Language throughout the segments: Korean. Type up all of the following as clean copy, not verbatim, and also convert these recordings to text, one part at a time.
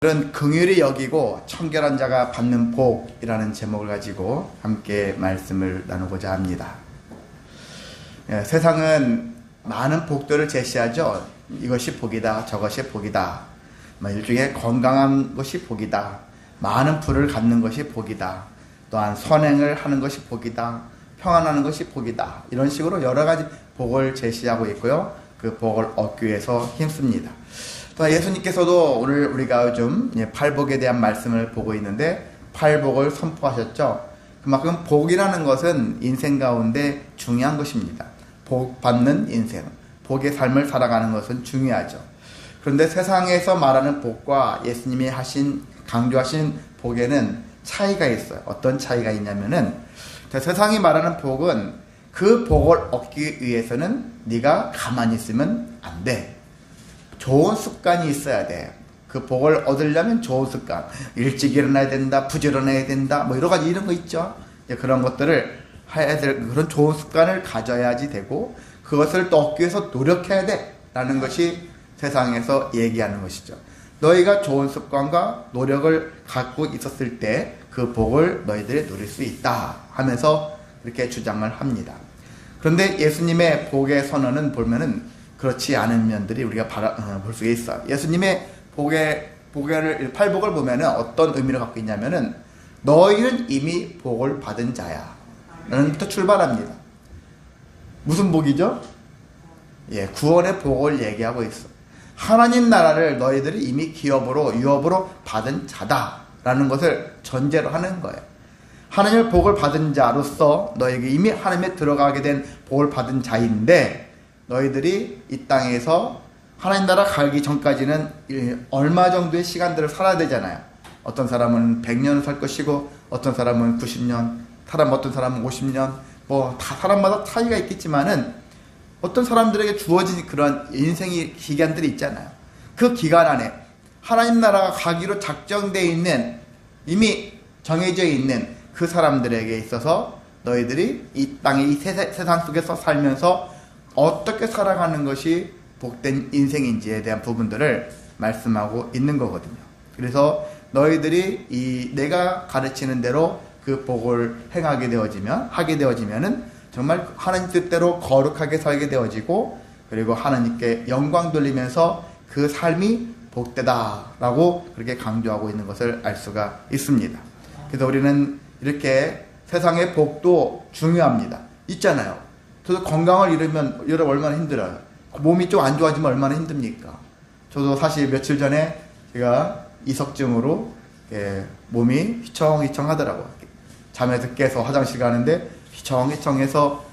오늘은 긍휼히 여기고 청결한 자가 받는 복이라는 제목을 가지고 함께 말씀을 나누고자 합니다. 세상은 많은 복들을 제시하죠. 이것이 복이다, 저것이 복이다. 일종의 건강한 것이 복이다, 많은 부를 갖는 것이 복이다, 또한 선행을 하는 것이 복이다, 평안하는 것이 복이다. 이런 식으로 여러 가지 복을 제시하고 있고요. 그 복을 얻기 위해서 힘씁니다. 또 예수님께서도 오늘 우리가 요즘 팔복에 대한 말씀을 보고 있는데 팔복을 선포하셨죠. 그만큼 복이라는 것은 인생 가운데 중요한 것입니다. 복 받는 인생, 복의 삶을 살아가는 것은 중요하죠. 그런데 세상에서 말하는 복과 예수님이 강조하신 복에는 차이가 있어요. 어떤 차이가 있냐면은 세상이 말하는 복은 그 복을 얻기 위해서는 네가 가만히 있으면 안 돼. 좋은 습관이 있어야 돼. 그 복을 얻으려면 좋은 습관, 일찍 일어나야 된다, 부지런해야 된다, 여러 가지 이런 거 있죠. 그런 것들을 해야 될, 그런 좋은 습관을 가져야지 되고, 그것을 또 얻기 위해서 노력해야 돼 라는 것이 세상에서 얘기하는 것이죠. 너희가 좋은 습관과 노력을 갖고 있었을 때 그 복을 너희들이 누릴 수 있다 하면서 그렇게 주장을 합니다. 그런데 예수님의 복의 선언은 보면은 그렇지 않은 면들이 우리가 볼 수가 있어요. 예수님의 팔복을 보면은 어떤 의미를 갖고 있냐면은 너희는 이미 복을 받은 자야 라는 부터 출발합니다. 무슨 복이죠? 구원의 복을 얘기하고 있어. 하나님 나라를 너희들이 이미 유업으로 받은 자다라는 것을 전제로 하는 거예요. 하나님의 복을 받은 자로서 너희에게 이미 하나님에 들어가게 된 복을 받은 자인데, 너희들이 이 땅에서 하나님 나라 가기 전까지는 얼마 정도의 시간들을 살아야 되잖아요. 어떤 사람은 100년을 살 것이고, 어떤 사람은 90년, 어떤 사람은 50년, 다 사람마다 차이가 있겠지만은, 어떤 사람들에게 주어진 그런 인생의 기간들이 있잖아요. 그 기간 안에 하나님 나라가 가기로 작정되어 있는, 이미 정해져 있는 그 사람들에게 있어서 너희들이 이 땅의 이 세상 속에서 살면서 어떻게 살아가는 것이 복된 인생인지에 대한 부분들을 말씀하고 있는 거거든요. 그래서 너희들이 내가 가르치는 대로 그 복을 하게 되어지면은 정말 하나님 뜻대로 거룩하게 살게 되어지고, 그리고 하나님께 영광 돌리면서 그 삶이 복되다라고 그렇게 강조하고 있는 것을 알 수가 있습니다. 그래서 우리는 이렇게 세상의 복도 중요합니다. 있잖아요. 저도 건강을 잃으면 얼마나 힘들어요. 몸이 좀 안 좋아지면 얼마나 힘듭니까? 저도 사실 며칠 전에 제가 이석증으로 몸이 휘청휘청 하더라고요. 잠에서 깨서 화장실 가는데 휘청휘청해서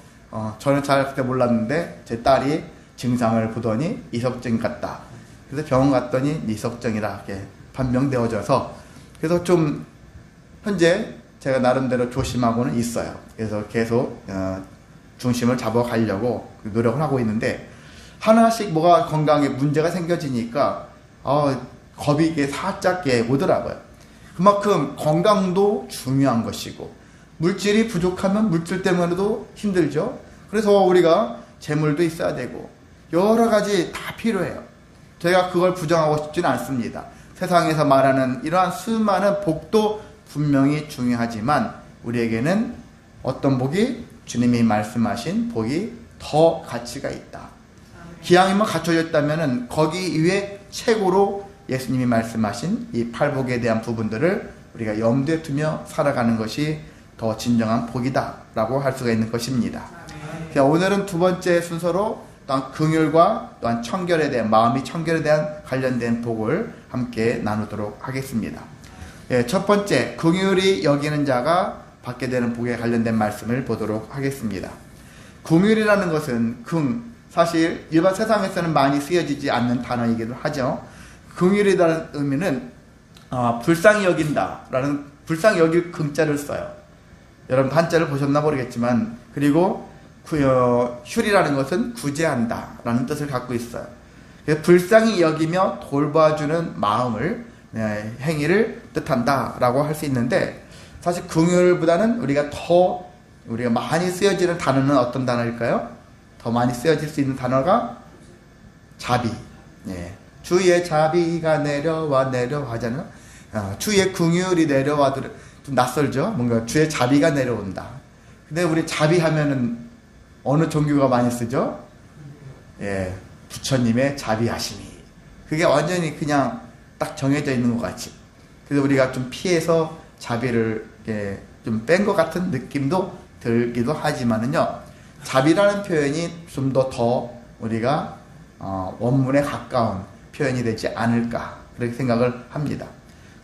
저는 잘 그때 몰랐는데 제 딸이 증상을 보더니 이석증 같다. 그래서 병원 갔더니 이석증이라 이렇게 판명되어져서, 그래서 좀 현재 제가 나름대로 조심하고는 있어요. 그래서 계속 중심을 잡아가려고 노력을 하고 있는데, 하나씩 뭐가 건강에 문제가 생겨지니까 겁이 살짝 오더라고요. 그만큼 건강도 중요한 것이고, 물질이 부족하면 물질 때문에도 힘들죠. 그래서 우리가 재물도 있어야 되고 여러 가지 다 필요해요. 제가 그걸 부정하고 싶지는 않습니다. 세상에서 말하는 이러한 수많은 복도 분명히 중요하지만 우리에게는 어떤 복이, 주님이 말씀하신 복이 더 가치가 있다. 기왕이면 갖춰져 있다면 거기 이외에 최고로 예수님이 말씀하신 이 팔복에 대한 부분들을 우리가 염두에 두며 살아가는 것이 더 진정한 복이다 라고 할 수가 있는 것입니다. 자, 오늘은 두 번째 순서로 또한 긍휼과 또한 청결에 대한, 마음이 청결에 대한 관련된 복을 함께 나누도록 하겠습니다. 첫 번째, 긍휼히 여기는 자가 받게 되는 복에 관련된 말씀을 보도록 하겠습니다. 긍휼이라는 것은 사실 일반 세상에서는 많이 쓰여지지 않는 단어이기도 하죠. 긍휼이라는 의미는 불쌍히 여긴다라는, 불쌍히 여길 긍자를 써요. 여러분 한자를 보셨나 모르겠지만, 그리고 휼이라는 것은 구제한다 라는 뜻을 갖고 있어요. 불쌍히 여기며 돌봐주는 마음을, 행위를 뜻한다 라고 할 수 있는데, 사실 긍휼보다는 우리가 많이 쓰여지는 단어는 어떤 단어일까요? 더 많이 쓰여질 수 있는 단어가 자비, 주의 자비가 내려와 하잖아요. 주의 긍휼이 내려와. 좀 낯설죠? 뭔가 주의 자비가 내려온다. 근데 우리 자비하면은 어느 종교가 많이 쓰죠? 예, 부처님의 자비하심이. 그게 완전히 그냥 딱 정해져 있는 것 같이. 그래서 우리가 좀 피해서 자비를 좀 뺀 것 같은 느낌도 들기도 하지만은요, 자비라는 표현이 좀 더 우리가 원문에 가까운 표현이 되지 않을까 그렇게 생각을 합니다.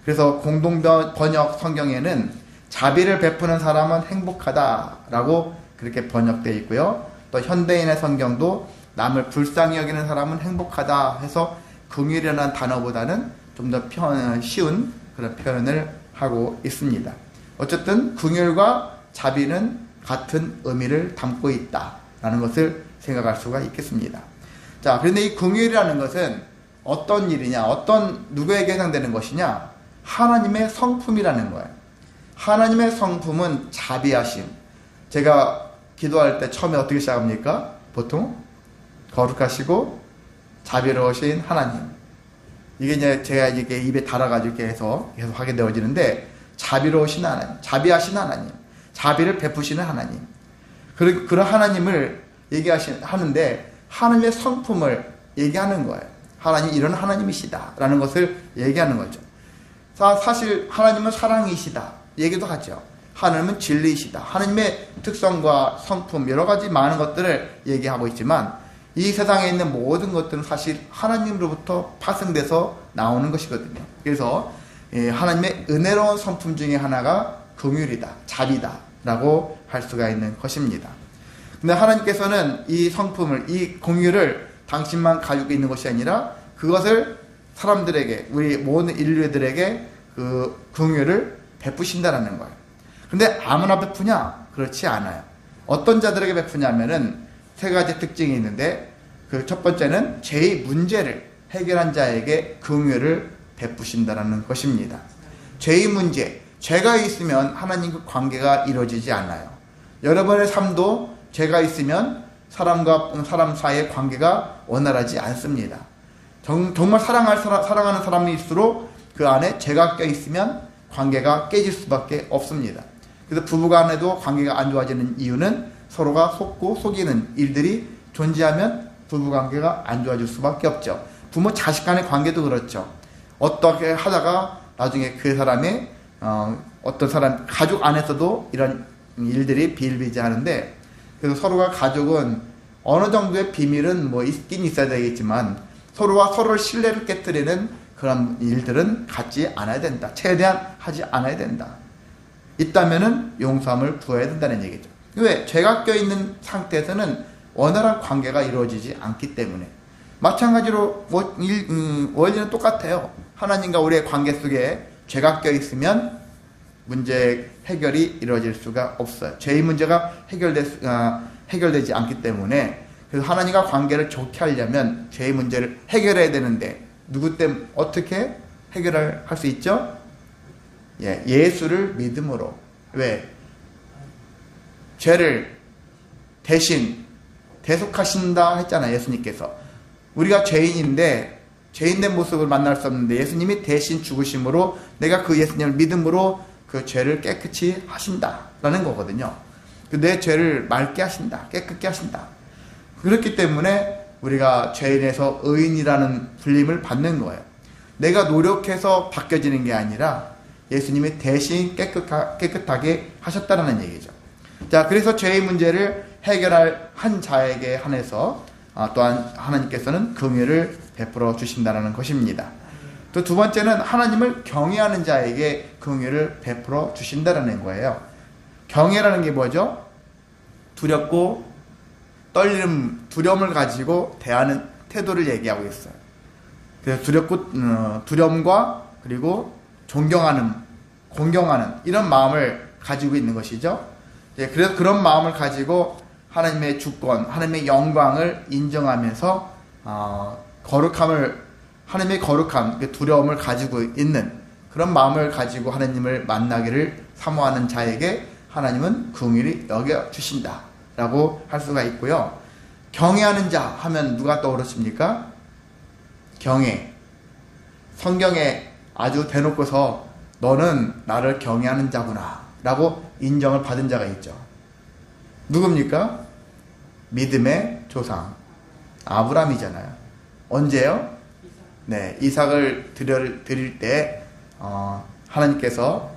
그래서 공동 번역 성경에는 자비를 베푸는 사람은 행복하다라고 그렇게 번역되어 있고요. 또 현대인의 성경도 남을 불쌍히 여기는 사람은 행복하다 해서 긍휼이라는 단어보다는 좀 더 쉬운 그런 표현을 하고 있습니다. 어쨌든 긍휼과 자비는 같은 의미를 담고 있다라는 것을 생각할 수가 있겠습니다. 자, 그런데 이 긍휼이라는 것은 어떤 일이냐, 누구에게 해당되는 것이냐? 하나님의 성품이라는 거예요. 하나님의 성품은 자비하심. 제가 기도할 때 처음에 어떻게 시작합니까? 보통 거룩하시고 자비로우신 하나님. 이게 이제 제가 이게 입에 달아가지고 계속 하게 되어지는데, 자비로우신 하나님, 자비하신 하나님, 자비를 베푸시는 하나님. 그런 하나님을 하는데 하나님의 성품을 얘기하는 거예요. 하나님 이런 하나님이시다라는 것을 얘기하는 거죠. 사실 하나님은 사랑이시다 얘기도 하죠. 하나님은 진리이시다. 하나님의 특성과 성품 여러 가지 많은 것들을 얘기하고 있지만, 이 세상에 있는 모든 것들은 사실 하나님으로부터 파생돼서 나오는 것이거든요. 그래서 하나님의 은혜로운 성품 중에 하나가 긍휼이다, 자비다 라고 할 수가 있는 것입니다. 근데 하나님께서는 이 성품을, 이 긍휼을 당신만 가지고 있는 것이 아니라 그것을 사람들에게, 우리 모든 인류들에게 그 긍휼을 베푸신다라는 거예요. 근데 아무나 베푸냐? 그렇지 않아요. 어떤 자들에게 베푸냐면은 세 가지 특징이 있는데, 그 첫 번째는 죄의 문제를 해결한 자에게 긍휼을 베푸신다라는 것입니다. 죄의 문제, 죄가 있으면 하나님과 관계가 이루어지지 않아요. 여러분의 삶도 죄가 있으면 사람과 사람 사이의 관계가 원활하지 않습니다. 정말 사랑하는 사람일수록 그 안에 죄가 껴있으면 관계가 깨질 수밖에 없습니다. 그래서 부부간에도 관계가 안 좋아지는 이유는 서로가 속고 속이는 일들이 존재하면 부부관계가 안 좋아질 수밖에 없죠. 부모 자식 간의 관계도 그렇죠. 어떻게 하다가 나중에 그 사람의 어떤 사람 가족 안에서도 이런 일들이 비일비재하는데, 그래서 서로가 가족은 어느 정도의 비밀은 뭐 있긴 있어야 되겠지만 서로와 서로를 신뢰를 깨뜨리는 그런 일들은 갖지 않아야 된다. 최대한 하지 않아야 된다. 있다면은 용서함을 부어야 된다는 얘기죠. 왜? 죄가 껴있는 상태에서는 원활한 관계가 이루어지지 않기 때문에. 마찬가지로 원리는 똑같아요. 하나님과 우리의 관계 속에 죄가 껴있으면 문제 해결이 이루어질 수가 없어요. 죄의 문제가 해결되지 않기 때문에, 그래서 하나님과 관계를 좋게 하려면 죄의 문제를 해결해야 되는데, 누구 때문에 어떻게 해결할 수 있죠? 예수를 믿음으로. 왜? 죄를 대신 대속하신다 했잖아요, 예수님께서. 우리가 죄인인데 죄인된 모습을 만날 수 없는데 예수님이 대신 죽으심으로 내가 그 예수님을 믿음으로 그 죄를 깨끗이 하신다라는 거거든요. 내 죄를 맑게 하신다, 깨끗게 하신다. 그렇기 때문에 우리가 죄인에서 의인이라는 불림을 받는 거예요. 내가 노력해서 바뀌어지는 게 아니라 예수님이 대신 깨끗하게 하셨다는 얘기죠. 자, 그래서 죄의 문제를 해결할 한 자에게 한해서 또한 하나님께서는 긍휼을 베풀어 주신다는 것입니다. 또 두 번째는 하나님을 경외하는 자에게 긍휼을 베풀어 주신다는 거예요. 경외라는 게 뭐죠? 두렵고 두려움을 가지고 대하는 태도를 얘기하고 있어요. 그래서 두려움과 그리고 존경하는, 공경하는 이런 마음을 가지고 있는 것이죠. 그래서 그런 마음을 가지고 하나님의 주권, 하나님의 영광을 인정하면서 하나님의 거룩함, 두려움을 가지고 있는 그런 마음을 가지고 하나님을 만나기를 사모하는 자에게 하나님은 긍휼히 여겨주신다라고 할 수가 있고요. 경외하는 자 하면 누가 떠오르십니까? 경외. 성경에 아주 대놓고서 너는 나를 경외하는 자구나 라고 인정을 받은 자가 있죠. 누굽니까? 믿음의 조상 아브라함이잖아요. 언제요? 네, 이삭을 드릴 때 하나님께서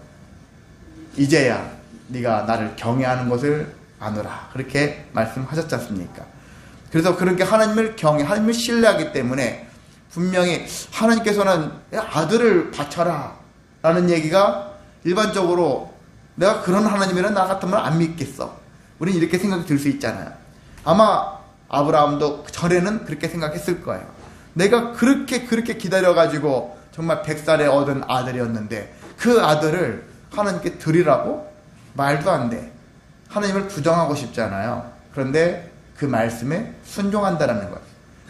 이제야 네가 나를 경외하는 것을 아노라 그렇게 말씀하셨지 않습니까? 그래서 그렇게 하나님을 하나님을 신뢰하기 때문에 분명히 하나님께서는 아들을 바쳐라 라는 얘기가 일반적으로 내가 그런 하나님이란 나 같으면 안 믿겠어. 우리는 이렇게 생각이 들 수 있잖아요. 아마 아브라함도 전에는 그렇게 생각했을 거예요. 내가 그렇게 기다려가지고 정말 100살에 얻은 아들이었는데 그 아들을 하나님께 드리라고? 말도 안 돼. 하나님을 부정하고 싶잖아요. 그런데 그 말씀에 순종한다라는 거예요.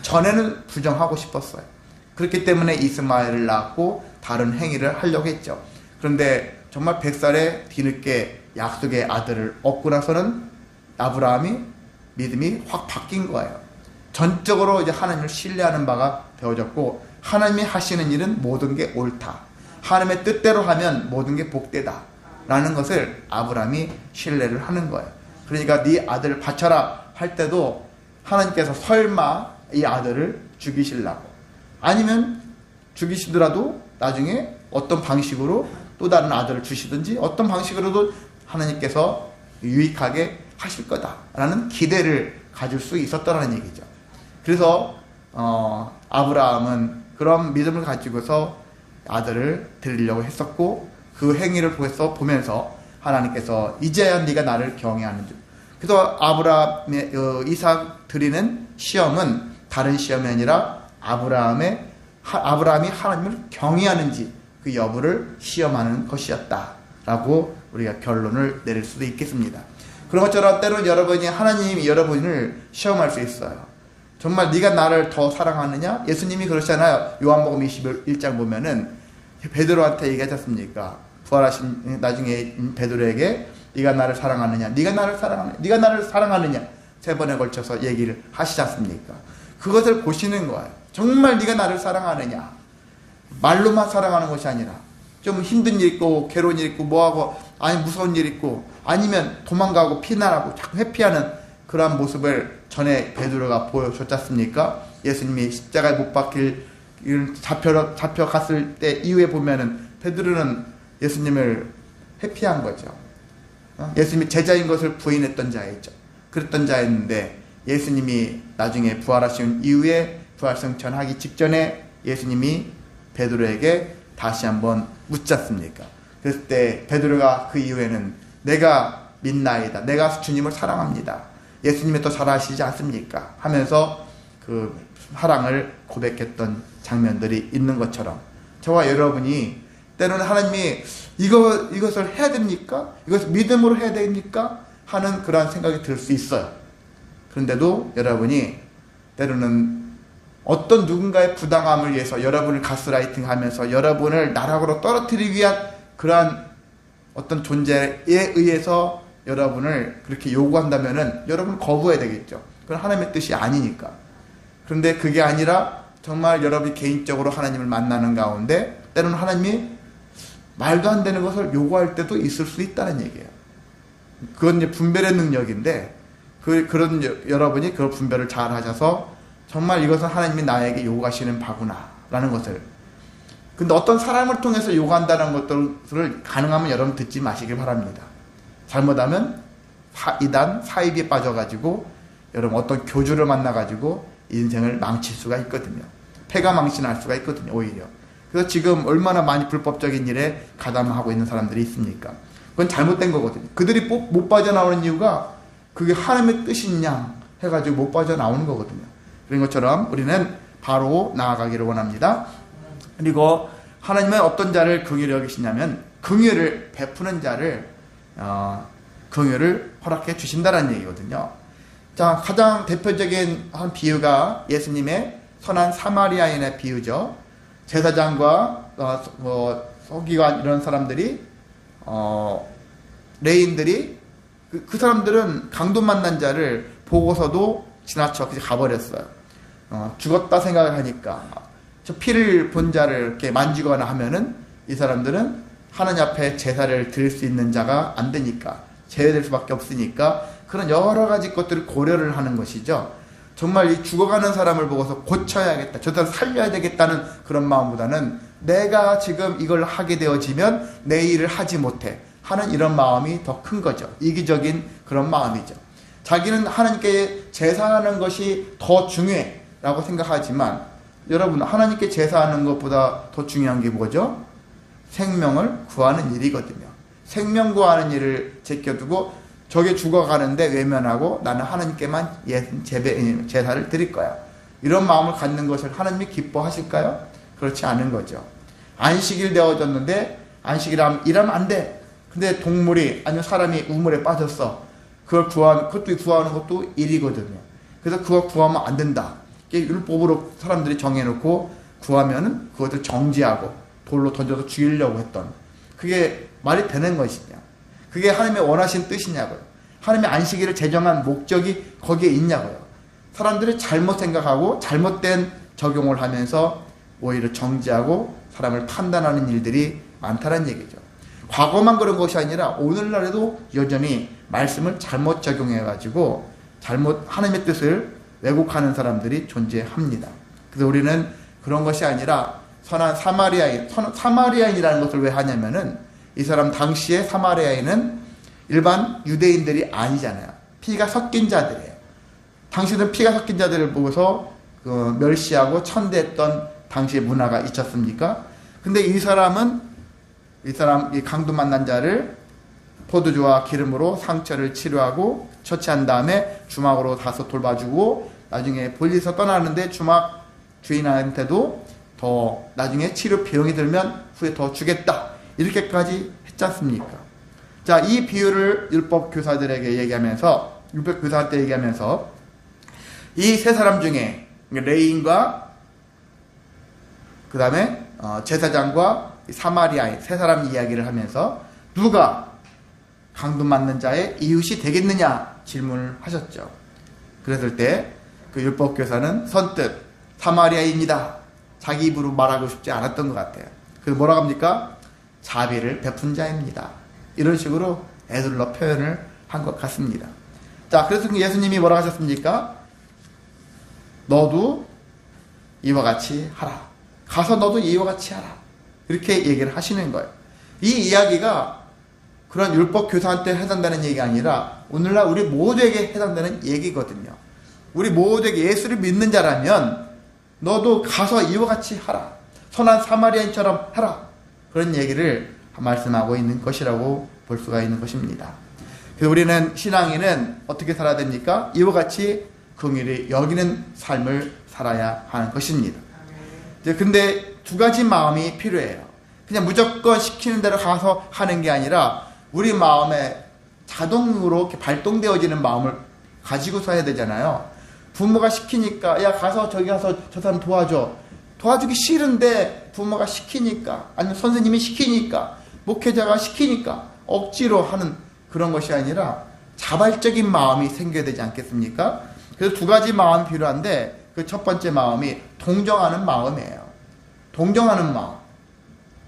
전에는 부정하고 싶었어요. 그렇기 때문에 이스마엘을 낳았고 다른 행위를 하려고 했죠. 그런데 정말 100살에 뒤늦게 약속의 아들을 얻고 나서는 아브라함이 믿음이 확 바뀐 거예요. 전적으로 이제 하나님을 신뢰하는 바가 되어졌고 하나님이 하시는 일은 모든 게 옳다. 하나님의 뜻대로 하면 모든 게 복되다. 라는 것을 아브라함이 신뢰를 하는 거예요. 그러니까 네 아들을 바쳐라 할 때도 하나님께서 설마 이 아들을 죽이시려고 아니면 죽이시더라도 나중에 어떤 방식으로 또 다른 아들을 주시든지 어떤 방식으로도 하나님께서 유익하게 하실 거다라는 기대를 가질 수 있었다는 얘기죠. 그래서 아브라함은 그런 믿음을 가지고서 아들을 드리려고 했었고 그 행위를 보면서 하나님께서 이제야 네가 나를 경외하는 줄. 그래서 아브라함의 이삭 드리는 시험은 다른 시험이 아니라 아브라함이 하나님을 경외하는지 그 여부를 시험하는 것이었다라고 우리가 결론을 내릴 수도 있겠습니다. 그런 것처럼 때로는 여러분이 하나님이 여러분을 시험할 수 있어요. 정말 네가 나를 더 사랑하느냐? 예수님이 그러시잖아요. 요한복음 21장 보면은 베드로한테 얘기하지 않습니까? 부활하신 나중에 베드로에게 네가 나를 사랑하느냐? 네가 나를 사랑하느냐? 3번에 걸쳐서 얘기를 하시지 않습니까? 그것을 보시는 거예요. 정말 네가 나를 사랑하느냐? 말로만 사랑하는 것이 아니라 좀 힘든 일 있고 괴로운 일 있고 뭐하고 아니 무서운 일 있고 아니면 도망가고 피난하고 자꾸 회피하는 그러한 모습을 전에 베드로가 보여줬지 않습니까? 예수님이 십자가에 못 박힐 잡혀갔을 때 이후에 보면은 베드로는 예수님을 회피한 거죠. 예수님이 제자인 것을 부인했던 자였죠. 그랬던 자였는데 예수님이 나중에 부활하신 이후에 부활승천하기 직전에 예수님이 베드로에게 다시 한번 묻지 않습니까? 그랬을 때 베드로가 그 이후에는 내가 믿나이다. 내가 주님을 사랑합니다. 예수님이 또 사랑하시지 않습니까? 하면서 그 사랑을 고백했던 장면들이 있는 것처럼 저와 여러분이 때로는 하나님이 이것을 해야 됩니까? 이것을 믿음으로 해야 됩니까? 하는 그러한 생각이 들 수 있어요. 그런데도 여러분이 때로는 어떤 누군가의 부당함을 위해서 여러분을 가스라이팅 하면서 여러분을 나락으로 떨어뜨리기 위한 그러한 어떤 존재에 의해서 여러분을 그렇게 요구한다면은 여러분 거부해야 되겠죠. 그건 하나님의 뜻이 아니니까. 그런데 그게 아니라 정말 여러분이 개인적으로 하나님을 만나는 가운데 때로는 하나님이 말도 안 되는 것을 요구할 때도 있을 수 있다는 얘기예요. 그건 이제 분별의 능력인데 그런 여러분이 그 분별을 잘 하셔서 정말 이것은 하나님이 나에게 요구하시는 바구나 라는 것을. 근데 어떤 사람을 통해서 요구한다는 것들을 가능하면 여러분 듣지 마시길 바랍니다. 잘못하면 이단 사입에 빠져가지고 여러분 어떤 교주를 만나가지고 인생을 망칠 수가 있거든요. 패가 망신할 수가 있거든요. 오히려. 그래서 지금 얼마나 많이 불법적인 일에 가담하고 있는 사람들이 있습니까? 그건 잘못된 거거든요. 그들이 못 빠져나오는 이유가 그게 하나님의 뜻이냐 해가지고 못 빠져나오는 거거든요. 그런 것처럼 우리는 바로 나아가기를 원합니다. 그리고 하나님은 어떤 자를 긍휼히 여기시냐면 긍휼을 베푸는 자를 긍휼을 허락해 주신다는 얘기거든요. 자, 가장 대표적인 한 비유가 예수님의 선한 사마리아인의 비유죠. 제사장과 서기관 이런 사람들이 레인들이 그 사람들은 강도 만난 자를 보고서도 지나쳐 가버렸어요. 죽었다 생각을 하니까 저 피를 본 자를 이렇게 만지거나 하면은 이 사람들은 하나님 앞에 제사를 드릴 수 있는 자가 안 되니까, 제외될 수밖에 없으니까 그런 여러 가지 것들을 고려를 하는 것이죠. 정말 이 죽어가는 사람을 보고서 고쳐야겠다, 저 사람 살려야 되겠다는 그런 마음보다는 내가 지금 이걸 하게 되어지면 내 일을 하지 못해 하는 이런 마음이 더 큰 거죠. 이기적인 그런 마음이죠. 자기는 하나님께 제사하는 것이 더 중요해라고 생각하지만, 여러분, 하나님께 제사하는 것보다 더 중요한 게 뭐죠? 생명을 구하는 일이거든요. 생명 구하는 일을 제껴두고 저게 죽어가는데 외면하고 나는 하나님께만 제사를 드릴 거야, 이런 마음을 갖는 것을 하나님이 기뻐하실까요? 그렇지 않은 거죠. 안식일 되어졌는데 안식일하면 일하면 안 돼. 근데 동물이 아니면 사람이 우물에 빠졌어. 그것도 구하는 것도 일이거든요. 그래서 그거 구하면 안 된다. 율법으로 사람들이 정해놓고 구하면은 그것을 정지하고 돌로 던져서 죽이려고 했던, 그게 말이 되는 것이냐? 그게 하나님의 원하신 뜻이냐고요. 하나님의 안식일을 제정한 목적이 거기에 있냐고요. 사람들이 잘못 생각하고 잘못된 적용을 하면서 오히려 정지하고 사람을 판단하는 일들이 많다는 얘기죠. 과거만 그런 것이 아니라 오늘날에도 여전히 말씀을 잘못 적용해가지고 잘못 하나님의 뜻을 왜곡하는 사람들이 존재합니다. 그래서 우리는 그런 것이 아니라 선한 사마리아인이라는 것을 왜 하냐면은, 이 사람 당시에 사마리아인은 일반 유대인들이 아니잖아요. 피가 섞인 자들이에요. 당시에는 피가 섞인 자들을 보고서 멸시하고 천대했던 당시의 문화가 있었습니까? 근데 이 강도 만난 자를 포도주와 기름으로 상처를 치료하고 처치한 다음에 주막으로 다소 돌봐주고, 나중에 볼일에서 떠나는데 주막 주인한테도 더 나중에 치료 비용이 들면 후에 더 주겠다, 이렇게까지 했지 않습니까? 자, 이 비유를 율법 교사들에게 얘기하면서, 율법 교사한테 얘기하면서 이 세 사람 중에 레위인과 그 다음에 제사장과 사마리아인 세 사람 이야기를 하면서 누가 강도 맞는 자의 이웃이 되겠느냐 질문을 하셨죠. 그랬을 때 그 율법 교사는 선뜻 사마리아인이다, 자기 입으로 말하고 싶지 않았던 것 같아요. 그래서 뭐라고 합니까? 자비를 베푼 자입니다, 이런 식으로 애둘러 표현을 한 것 같습니다. 자, 그래서 예수님이 뭐라고 하셨습니까? 너도 이와 같이 하라. 가서 너도 이와 같이 하라. 이렇게 얘기를 하시는 거예요. 이 이야기가 그런 율법 교사한테 해당되는 얘기가 아니라 오늘날 우리 모두에게 해당되는 얘기거든요. 우리 모두에게 예수를 믿는 자라면 너도 가서 이와 같이 하라. 선한 사마리아인처럼 하라. 그런 얘기를 말씀하고 있는 것이라고 볼 수가 있는 것입니다. 그래서 우리는 신앙인은 어떻게 살아야 됩니까? 이와 같이 긍휼히 여기는 삶을 살아야 하는 것입니다. 근데 두 가지 마음이 필요해요. 그냥 무조건 시키는 대로 가서 하는 게 아니라 우리 마음에 자동으로 이렇게 발동되어지는 마음을 가지고서 해야 되잖아요. 부모가 시키니까 야 가서 저기 가서 저 사람 도와주기 싫은데 부모가 시키니까, 아니면 선생님이 시키니까, 목회자가 시키니까 억지로 하는 그런 것이 아니라 자발적인 마음이 생겨야 되지 않겠습니까? 그래서 두 가지 마음이 필요한데, 그 첫 번째 마음이 동정하는 마음이에요. 동정하는 마음,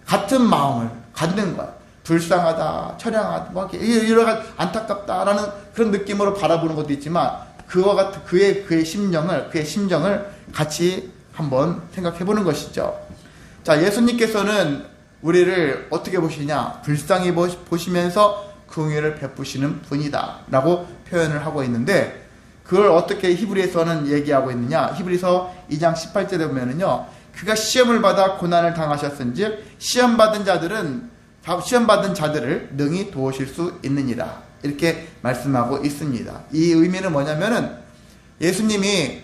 같은 마음을 갖는 거야. 불쌍하다, 처량하다, 뭐 여러 가지 안타깝다라는 그런 느낌으로 바라보는 것도 있지만, 그와 같은 그의 심정을 같이 한번 생각해 보는 것이죠. 자, 예수님께서는 우리를 어떻게 보시냐? 불쌍히 보시면서 긍휼을 베푸시는 분이다 라고 표현을 하고 있는데, 그걸 어떻게 히브리서는 얘기하고 있느냐? 히브리서 2장 18절에 보면은요, 그가 시험을 받아 고난을 당하셨은즉 시험받은 자들을 능히 도우실 수 있느니라, 이렇게 말씀하고 있습니다. 이 의미는 뭐냐면은 예수님이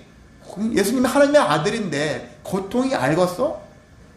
하나님의 아들인데 고통이 알겠어?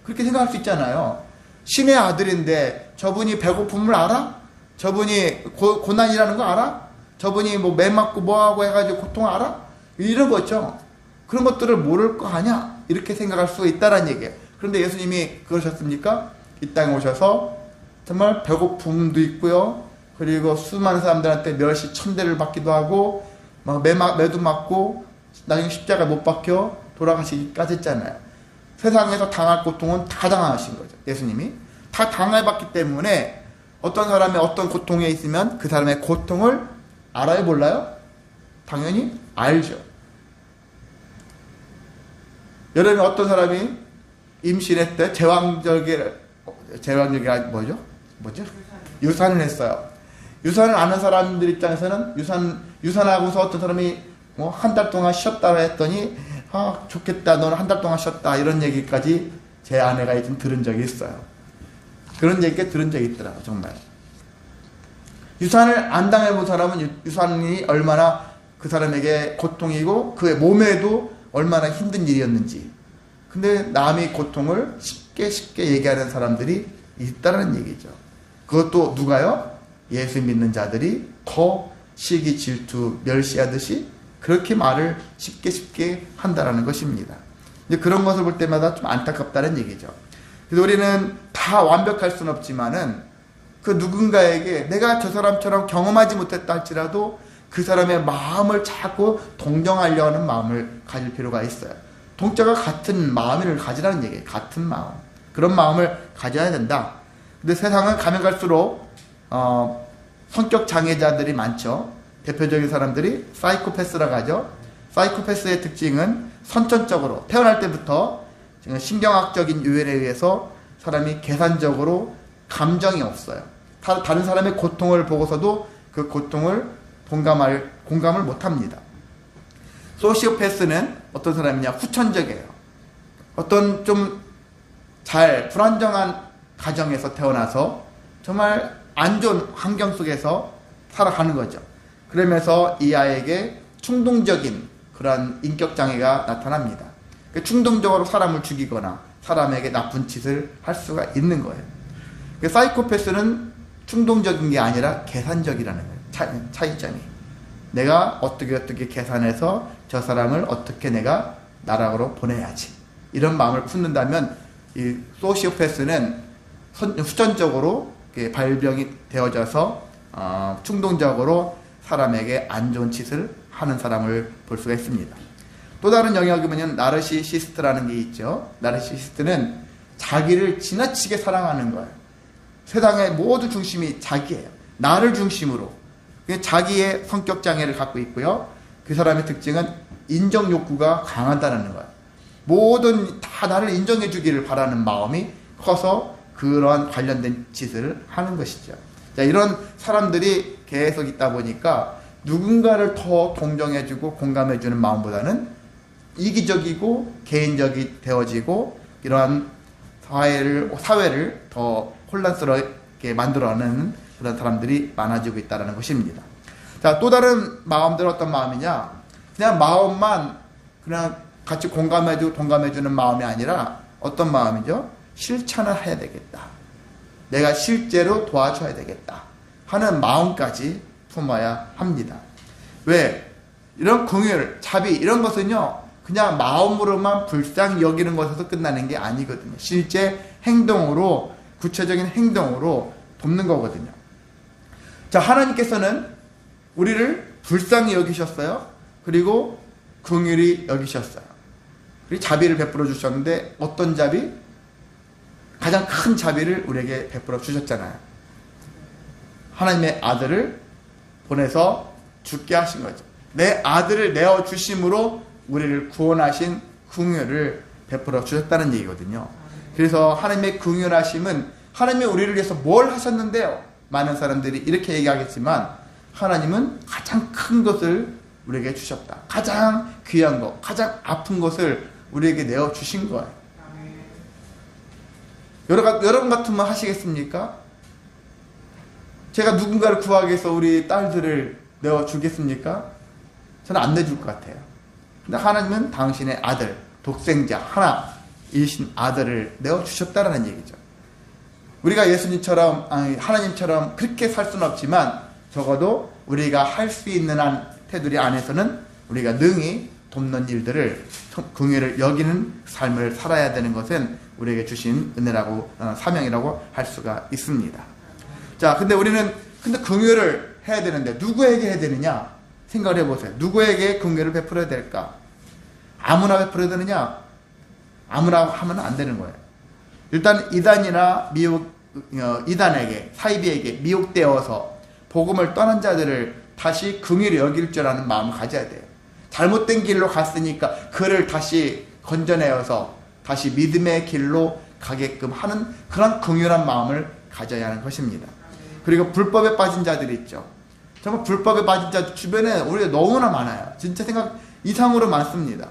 그렇게 생각할 수 있잖아요. 신의 아들인데 저분이 배고픔을 알아? 저분이 고난이라는 거 알아? 저분이 뭐 매 맞고 뭐하고 해가지고 고통을 알아? 이런 거죠. 그런 것들을 모를 거 아냐? 이렇게 생각할 수 있다는 얘기예요. 그런데 예수님이 그러셨습니까? 이 땅에 오셔서 정말 배고픔도 있고요, 그리고 수많은 사람들한테 멸시 천대를 받기도 하고 막 매도 맞고 나중에 십자가 못 박혀 돌아가시기까지 했잖아요. 세상에서 당할 고통은 다 당하신 거죠. 예수님이 다 당해봤기 때문에 어떤 사람이 어떤 고통에 있으면 그 사람의 고통을 알아요, 몰라요? 당연히 알죠. 여러분, 어떤 사람이 임신했대, 제왕절개가 뭐죠? 유산을 했어요. 유산을 아는 사람들 입장에서는 유산하고서 어떤 사람이 뭐 한 달 동안 쉬었다고 했더니 좋겠다, 너는 한 달 동안 쉬었다, 이런 얘기까지 제 아내가 좀 들은 적이 있어요. 그런 얘기 들은 적이 있더라고요. 정말 유산을 안 당해본 사람은 유산이 얼마나 그 사람에게 고통이고 그의 몸에도 얼마나 힘든 일이었는지. 근데 남의 고통을 쉽게 얘기하는 사람들이 있다는 얘기죠. 그것도 누가요? 예수 믿는 자들이 더 시기, 질투, 멸시하듯이 그렇게 말을 쉽게 한다라는 것입니다. 이제 그런 것을 볼 때마다 좀 안타깝다는 얘기죠. 그래서 우리는 다 완벽할 수는 없지만은 그 누군가에게 내가 저 사람처럼 경험하지 못했다 할지라도 그 사람의 마음을 자꾸 동정하려 하는 마음을 가질 필요가 있어요. 동자가 같은 마음을 가지라는 얘기예요. 같은 마음. 그런 마음을 가져야 된다. 근데 세상은 가면 갈수록 성격 장애자들이 많죠. 대표적인 사람들이 사이코패스라고 하죠. 사이코패스의 특징은 선천적으로 태어날 때부터 신경학적인 요인에 의해서 사람이 계산적으로 감정이 없어요. 다른 사람의 고통을 보고서도 그 고통을 공감을 못합니다. 소시오패스는 어떤 사람이냐? 후천적이에요. 어떤 좀 불안정한 가정에서 태어나서 정말 안 좋은 환경 속에서 살아가는 거죠. 그러면서 이 아이에게 충동적인 그런 인격장애가 나타납니다. 충동적으로 사람을 죽이거나 사람에게 나쁜 짓을 할 수가 있는 거예요. 사이코패스는 충동적인 게 아니라 계산적이라는 거예요. 차이점이. 내가 어떻게 계산해서 저 사람을 어떻게 내가 나락으로 보내야지. 이런 마음을 품는다면 이 소시오패스는 후천적으로 발병이 되어져서 충동적으로 사람에게 안 좋은 짓을 하는 사람을 볼 수가 있습니다. 또 다른 영역이 뭐냐면 나르시시스트라는 게 있죠. 나르시시스트는 자기를 지나치게 사랑하는 거예요. 세상의 모든 중심이 자기예요. 나를 중심으로. 자기의 성격 장애를 갖고 있고요. 그 사람의 특징은 인정 욕구가 강하다는 거예요. 모든 다 나를 인정해 주기를 바라는 마음이 커서 그러한 관련된 짓을 하는 것이죠. 자, 이런 사람들이 계속 있다 보니까 누군가를 더 동정해주고 공감해주는 마음보다는 이기적이고 개인적이 되어지고 이러한 사회를 더 혼란스럽게 만들어내는 그런 사람들이 많아지고 있다는 것입니다. 자, 또 다른 마음들은 어떤 마음이냐? 그냥 마음만 그냥 같이 공감해주고 동감해주는 마음이 아니라 어떤 마음이죠? 실천을 해야 되겠다. 내가 실제로 도와줘야 되겠다 하는 마음까지 품어야 합니다. 왜? 이런 긍휼, 자비 이런 것은요 그냥 마음으로만 불쌍히 여기는 것에서 끝나는 게 아니거든요. 실제 행동으로, 구체적인 행동으로 돕는 거거든요. 자, 하나님께서는 우리를 불쌍히 여기셨어요. 그리고 긍휼히 여기셨어요. 그리고 자비를 베풀어 주셨는데 어떤 자비? 가장 큰 자비를 우리에게 베풀어 주셨잖아요. 하나님의 아들을 보내서 죽게 하신 거죠. 내 아들을 내어 주심으로 우리를 구원하신 긍휼을 베풀어 주셨다는 얘기거든요. 그래서 하나님의 긍휼하심은 하나님이 우리를 위해서 뭘 하셨는데요? 많은 사람들이 이렇게 얘기하겠지만 하나님은 가장 큰 것을 우리에게 주셨다. 가장 귀한 것, 가장 아픈 것을 우리에게 내어 주신 거예요. 여러분 같으면 하시겠습니까? 제가 누군가를 구하기 위해서 우리 딸들을 내어주겠습니까? 저는 안 내줄 것 같아요. 근데 하나님은 당신의 아들, 독생자, 하나이신 아들을 내어주셨다라는 얘기죠. 우리가 예수님처럼, 하나님처럼 그렇게 살 수는 없지만 적어도 우리가 할 수 있는 한 테두리 안에서는 우리가 능히 돕는 일들을, 긍휼을 여기는 삶을 살아야 되는 것은 우리에게 주신 은혜라고, 사명이라고 할 수가 있습니다. 자, 근데 우리는 긍휼을 해야 되는데 누구에게 해야 되느냐? 생각을 해보세요. 누구에게 긍휼을 베풀어야 될까? 아무나 베풀어야 되느냐? 아무나 하면 안 되는 거예요. 일단 이단에게, 사이비에게 미혹되어서 복음을 떠난 자들을 다시 긍휼히 여길 줄 아는 마음을 가져야 돼요. 잘못된 길로 갔으니까 그를 다시 건져내어서 다시 믿음의 길로 가게끔 하는 그런 긍휼한 마음을 가져야 하는 것입니다. 그리고 불법에 빠진 자들이 있죠. 정말 불법에 빠진 자들 주변에 우리가 너무나 많아요. 진짜 생각 이상으로 많습니다.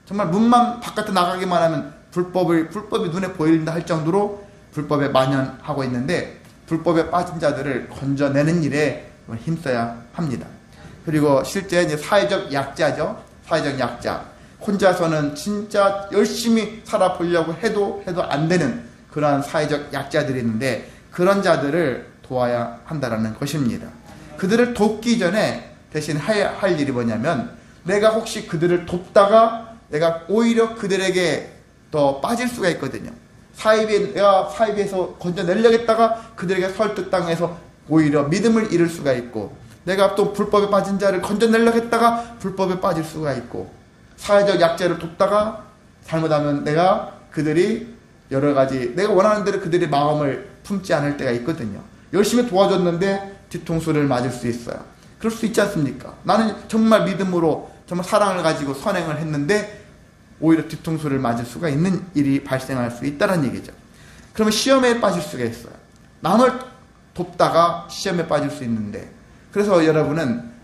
정말 문만 바깥에 나가기만 하면 불법이 눈에 보인다 할 정도로 불법에 만연하고 있는데, 불법에 빠진 자들을 건져내는 일에 힘써야 합니다. 그리고 실제 이제 사회적 약자죠. 사회적 약자. 혼자서는 진짜 열심히 살아보려고 해도 안 되는 그러한 사회적 약자들이 있는데, 그런 자들을 도와야 한다는 것입니다. 그들을 돕기 전에 대신 할 일이 뭐냐면, 내가 혹시 그들을 돕다가 내가 오히려 그들에게 더 빠질 수가 있거든요. 내가 사이비에서 건져내려겠다가 그들에게 설득당해서 오히려 믿음을 잃을 수가 있고, 내가 또 불법에 빠진 자를 건져내려고 했다가 불법에 빠질 수가 있고, 사회적 약자를 돕다가 잘못하면 그들이 여러 가지 내가 원하는 대로 그들의 마음을 품지 않을 때가 있거든요. 열심히 도와줬는데 뒤통수를 맞을 수 있어요. 그럴 수 있지 않습니까? 나는 정말 믿음으로 정말 사랑을 가지고 선행을 했는데 오히려 뒤통수를 맞을 수가 있는 일이 발생할 수 있다는 얘기죠. 그러면 시험에 빠질 수가 있어요. 남을 돕다가 시험에 빠질 수 있는데, 그래서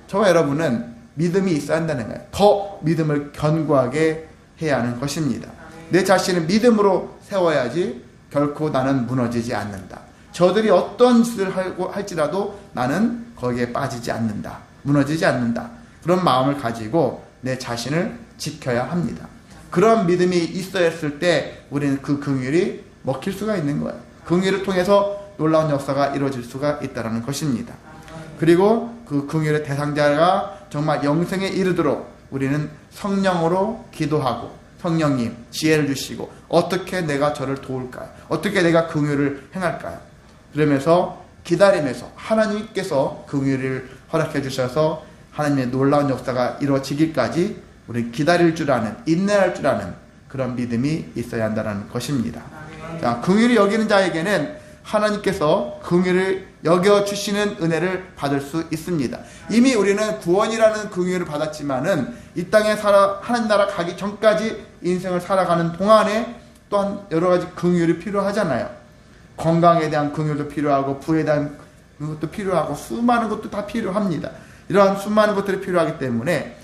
저와 여러분은 믿음이 있어야 한다는 거예요. 더 믿음을 견고하게 해야 하는 것입니다. 내 자신을 믿음으로 세워야지 결코 나는 무너지지 않는다. 저들이 어떤 짓을 할지라도 나는 거기에 빠지지 않는다. 무너지지 않는다. 그런 마음을 가지고 내 자신을 지켜야 합니다. 그런 믿음이 있어야 했을 때 우리는 그 긍휼이 먹힐 수가 있는 거예요. 긍휼을 통해서 놀라운 역사가 이루어질 수가 있다는 것입니다. 그리고 그 긍휼의 대상자가 정말 영생에 이르도록 우리는 성령으로 기도하고, 성령님 지혜를 주시고 어떻게 내가 저를 도울까요? 어떻게 내가 긍휼을 행할까요? 그러면서 기다리면서 하나님께서 긍휼을 허락해 주셔서 하나님의 놀라운 역사가 이루어지기까지 우리 기다릴 줄 아는, 인내할 줄 아는 그런 믿음이 있어야 한다는 것입니다. 자, 긍휼히 여기는 자에게는 하나님께서 긍휼을 여겨주시는 은혜를 받을 수 있습니다. 이미 우리는 구원이라는 긍휼을 받았지만은 이 땅에 하나님 나라 가기 전까지 인생을 살아가는 동안에 또한 여러 가지 긍휼이 필요하잖아요. 건강에 대한 긍휼도 필요하고, 부에 대한 것도 필요하고, 수많은 것도 다 필요합니다. 이러한 수많은 것들이 필요하기 때문에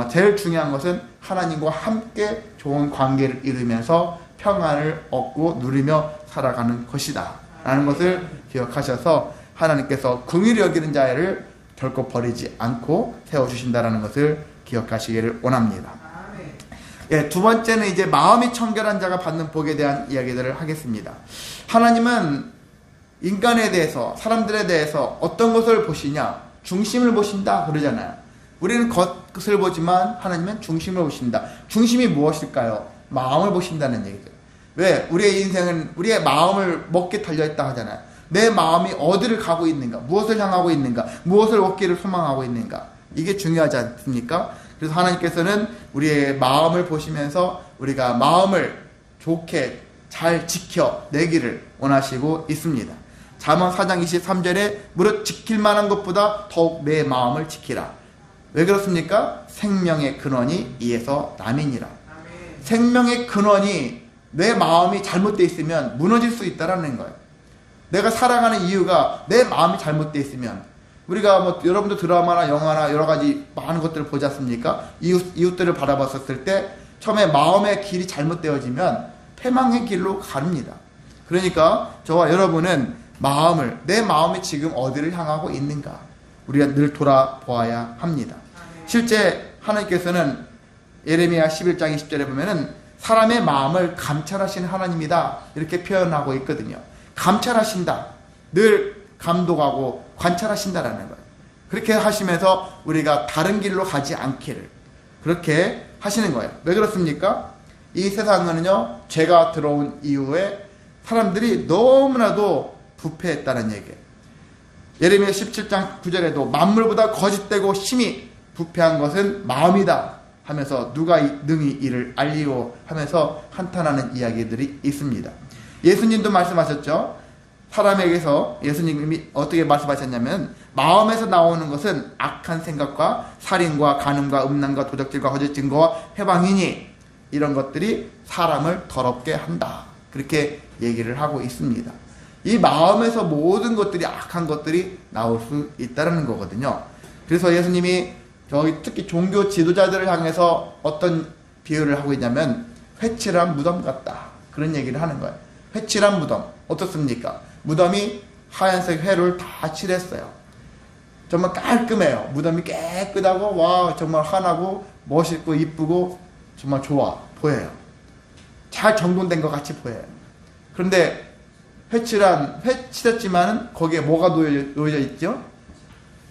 제일 중요한 것은 하나님과 함께 좋은 관계를 이루면서 평안을 얻고 누리며 살아가는 것이다 라는 것을 기억하셔서, 하나님께서 긍휼히 여기는 자를 결코 버리지 않고 세워주신다는 것을 기억하시기를 원합니다. 예, 두 번째는 이제 마음이 청결한 자가 받는 복에 대한 이야기들을 하겠습니다. 하나님은 인간에 대해서, 사람들에 대해서 어떤 것을 보시냐? 중심을 보신다 그러잖아요. 우리는 겉을 보지만 하나님은 중심을 보신다. 중심이 무엇일까요? 마음을 보신다는 얘기죠. 왜? 우리의 인생은 우리의 마음을 먹게 달려있다 하잖아요. 내 마음이 어디를 가고 있는가? 무엇을 향하고 있는가? 무엇을 얻기를 소망하고 있는가? 이게 중요하지 않습니까? 그래서 하나님께서는 우리의 마음을 보시면서 우리가 마음을 좋게 잘 지켜내기를 원하시고 있습니다. 잠언 4장 23절에 무릇 지킬 만한 것보다 더욱 내 마음을 지키라. 왜 그렇습니까? 생명의 근원이 이에서 남이니라. 생명의 근원이 내 마음이 잘못되어 있으면 무너질 수 있다는 거예요. 내가 살아가는 이유가 내 마음이 잘못되어 있으면, 우리가 여러분도 드라마나 영화나 여러 가지 많은 것들을 보지 않습니까? 이웃들을 바라봤었을 때 처음에 마음의 길이 잘못되어지면 패망의 길로 가릅니다. 그러니까 저와 여러분은 내 마음이 지금 어디를 향하고 있는가, 우리가 늘 돌아보아야 합니다. 실제 하나님께서는 예레미야 11장 20절에 보면은 사람의 마음을 감찰하시는 하나님이다 이렇게 표현하고 있거든요. 감찰하신다, 늘 감독하고 관찰하신다라는 거예요. 그렇게 하시면서 우리가 다른 길로 가지 않기를 그렇게 하시는 거예요. 왜 그렇습니까? 이 세상은요, 죄가 들어온 이후에 사람들이 너무나도 부패했다는 얘기예요. 예레미야 17장 9절에도 만물보다 거짓되고 심히 부패한 것은 마음이다 하면서 누가 능히 이를 알리오 하면서 한탄하는 이야기들이 있습니다. 예수님도 말씀하셨죠. 사람에게서 예수님이 어떻게 말씀하셨냐면 마음에서 나오는 것은 악한 생각과 살인과 간음과 음란과 도적질과 거짓 증거와 해방이니 이런 것들이 사람을 더럽게 한다. 그렇게 얘기를 하고 있습니다. 이 마음에서 모든 것들이 악한 것들이 나올 수 있다는 거거든요. 그래서 예수님이 저희 특히 종교 지도자들을 향해서 어떤 비유를 하고 있냐면 회칠한 무덤 같다. 그런 얘기를 하는 거예요. 회칠한 무덤. 어떻습니까? 무덤이 하얀색 회를 다 칠했어요. 정말 깔끔해요. 무덤이 깨끗하고 와 정말 환하고 멋있고 이쁘고 정말 좋아 보여요. 잘 정돈된 것 같이 보여요. 그런데 회 칠했지만은 거기에 뭐가 놓여져 있죠?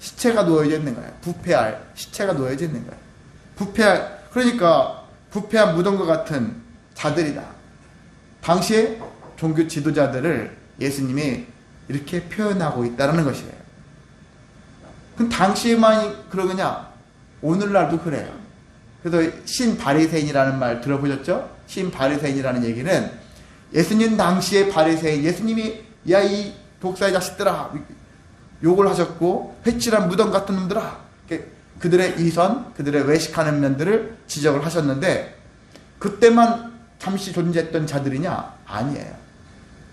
시체가 놓여져 있는 거예요. 부패할 시체가 놓여져 있는 거예요. 그러니까 부패한 무덤과 같은 자들이다. 당시에 종교 지도자들을 예수님이 이렇게 표현하고 있다는 것이에요. 그럼 당시에만 그러느냐? 오늘날도 그래요. 그래서 신바리새인이라는 말 들어보셨죠? 신바리새인이라는 얘기는 예수님 당시의 바리새인, 예수님이 야 이 독사의 자식들아 욕을 하셨고 회칠한 무덤 같은 놈들아 그들의 이선, 그들의 외식하는 면들을 지적을 하셨는데 그때만 잠시 존재했던 자들이냐? 아니에요.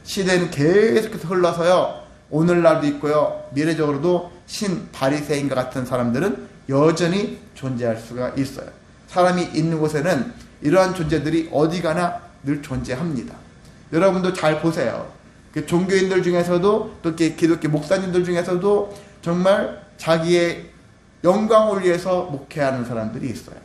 시대는 계속해서 흘러서요. 오늘날도 있고요. 미래적으로도 신바리새인과 같은 사람들은 여전히 존재할 수가 있어요. 사람이 있는 곳에는 이러한 존재들이 어디 가나 늘 존재합니다. 여러분도 잘 보세요. 종교인들 중에서도 또 기독교 목사님들 중에서도 정말 자기의 영광을 위해서 목회하는 사람들이 있어요.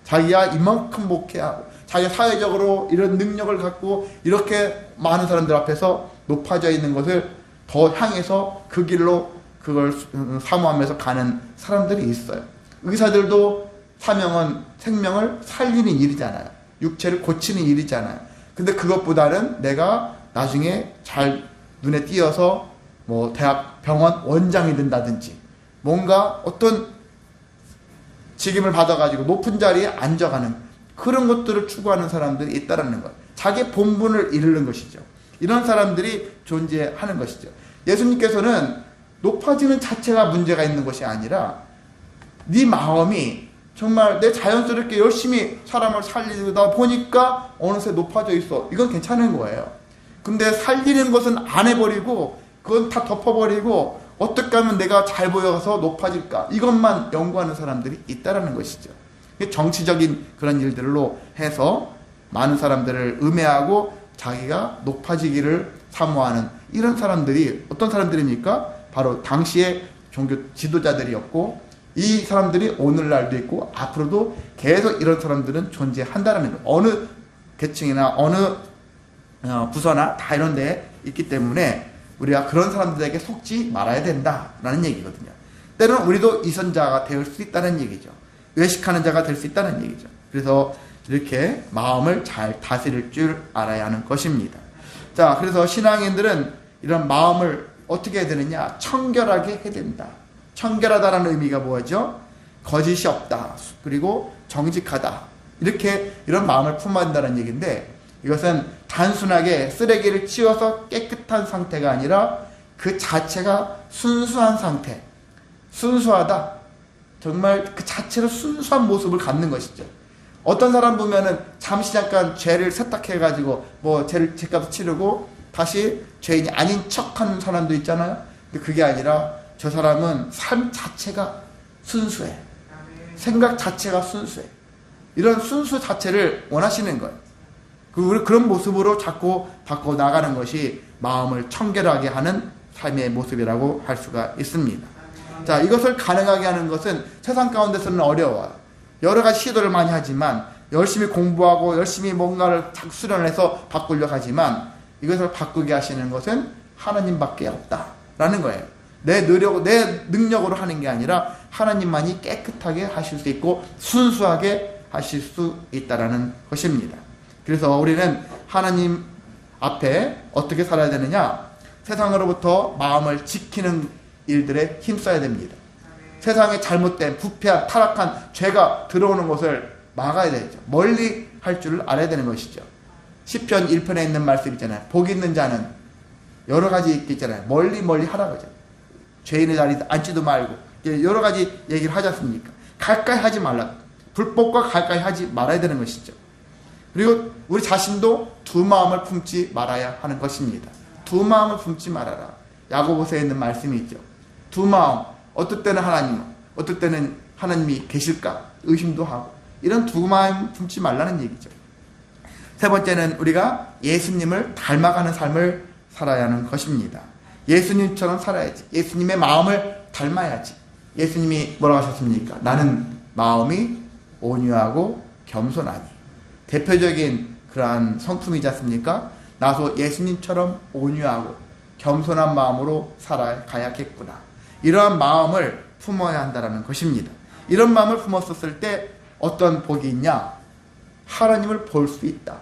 자기가 이만큼 목회하고 자기가 사회적으로 이런 능력을 갖고 이렇게 많은 사람들 앞에서 높아져 있는 것을 더 향해서 그 길로 그걸 사모하면서 가는 사람들이 있어요. 의사들도 사명은 생명을 살리는 일이잖아요. 육체를 고치는 일이잖아요. 근데 그것보다는 내가 나중에 잘 눈에 띄어서 뭐 대학 병원 원장이 된다든지 뭔가 어떤 직임을 받아가지고 높은 자리에 앉아가는 그런 것들을 추구하는 사람들이 있다는 거예요. 자기 본분을 이루는 것이죠. 이런 사람들이 존재하는 것이죠. 예수님께서는 높아지는 자체가 문제가 있는 것이 아니라 네 마음이 정말 내 자연스럽게 열심히 사람을 살리다 보니까 어느새 높아져 있어. 이건 괜찮은 거예요. 근데 살리는 것은 안 해버리고 그건 다 덮어버리고 어떻게 하면 내가 잘 보여서 높아질까 이것만 연구하는 사람들이 있다는 것이죠. 정치적인 그런 일들로 해서 많은 사람들을 음해하고 자기가 높아지기를 사모하는 이런 사람들이 어떤 사람들입니까? 바로 당시의 종교 지도자들이었고 이 사람들이 오늘날도 있고 앞으로도 계속 이런 사람들은 존재한다는 거예요. 어느 계층이나 어느 부서나 다 이런 데 있기 때문에 우리가 그런 사람들에게 속지 말아야 된다라는 얘기거든요. 때로는 우리도 이선자가 될 수 있다는 얘기죠. 외식하는 자가 될 수 있다는 얘기죠. 그래서 이렇게 마음을 잘 다스릴 줄 알아야 하는 것입니다. 자, 그래서 신앙인들은 이런 마음을 어떻게 해야 되느냐? 청결하게 해야 된다. 청결하다라는 의미가 뭐죠? 거짓이 없다. 그리고 정직하다. 이렇게 이런 마음을 품어야 한다는 얘기인데 이것은 단순하게 쓰레기를 치워서 깨끗한 상태가 아니라 그 자체가 순수한 상태. 순수하다. 정말 그 자체로 순수한 모습을 갖는 것이죠. 어떤 사람 보면은 잠시 잠깐 죄를 세탁해가지고 뭐 죄값을 치르고 다시 죄인이 아닌 척하는 사람도 있잖아요. 근데 그게 아니라 저 사람은 삶 자체가 순수해. 생각 자체가 순수해. 이런 순수 자체를 원하시는 거예요. 그런 모습으로 자꾸 바꿔 나가는 것이 마음을 청결하게 하는 삶의 모습이라고 할 수가 있습니다. 자, 이것을 가능하게 하는 것은 세상 가운데서는 어려워요. 여러 가지 시도를 많이 하지만 열심히 공부하고 열심히 뭔가를 수련해서 바꾸려고 하지만 이것을 바꾸게 하시는 것은 하나님밖에 없다라는 거예요. 내 능력으로 하는 게 아니라 하나님만이 깨끗하게 하실 수 있고 순수하게 하실 수 있다라는 것입니다. 그래서 우리는 하나님 앞에 어떻게 살아야 되느냐? 세상으로부터 마음을 지키는 일들에 힘써야 됩니다. 세상에 잘못된 부패한 타락한 죄가 들어오는 것을 막아야 되죠. 멀리 할 줄을 알아야 되는 것이죠. 시편 1편에 있는 말씀 있잖아요. 복 있는 자는 여러 가지 있잖아요. 멀리 하라 그러죠. 죄인의 자리에 앉지도 말고 여러 가지 얘기를 하지 않습니까? 가까이 하지 말라. 불법과 가까이 하지 말아야 되는 것이죠. 그리고 우리 자신도 두 마음을 품지 말아야 하는 것입니다. 두 마음을 품지 말아라. 야고보서에 있는 말씀이 있죠. 두 마음, 어떨 때는 하나님, 어떨 때는 하나님이 계실까 의심도 하고, 이런 두 마음 품지 말라는 얘기죠. 세 번째는 우리가 예수님을 닮아가는 삶을 살아야 하는 것입니다. 예수님처럼 살아야지. 예수님의 마음을 닮아야지. 예수님이 뭐라고 하셨습니까? 나는 마음이 온유하고 겸손하니. 대표적인 그러한 성품이지 않습니까? 나도 예수님처럼 온유하고 겸손한 마음으로 살아가야겠구나. 이러한 마음을 품어야 한다는 것입니다. 이런 마음을 품었을 때 어떤 복이 있냐? 하나님을 볼 수 있다.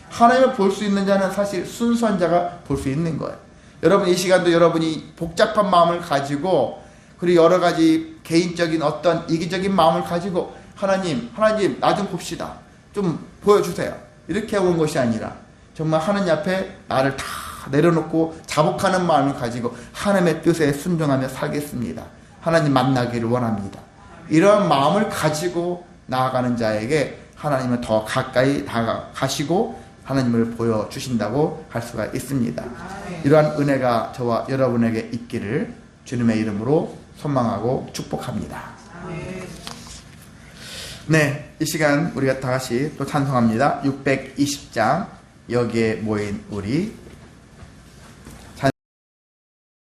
하나님을 볼 수 있는 자는 사실 순수한 자가 볼 수 있는 거예요. 여러분 이 시간도 여러분이 복잡한 마음을 가지고 그리고 여러 가지 개인적인 어떤 이기적인 마음을 가지고 하나님 나 좀 봅시다. 좀 보여주세요. 이렇게 온 것이 아니라 정말 하나님 앞에 나를 다 내려놓고 자복하는 마음을 가지고 하나님의 뜻에 순종하며 살겠습니다. 하나님 만나기를 원합니다. 이런 마음을 가지고 나아가는 자에게 하나님은 더 가까이 다가가시고 하나님을 보여주신다고 할 수가 있습니다. 이러한 은혜가 저와 여러분에게 있기를 주님의 이름으로 소망하고 축복합니다. 네, 이 시간 우리가 다시 또 찬송합니다. 620장 여기에 모인 우리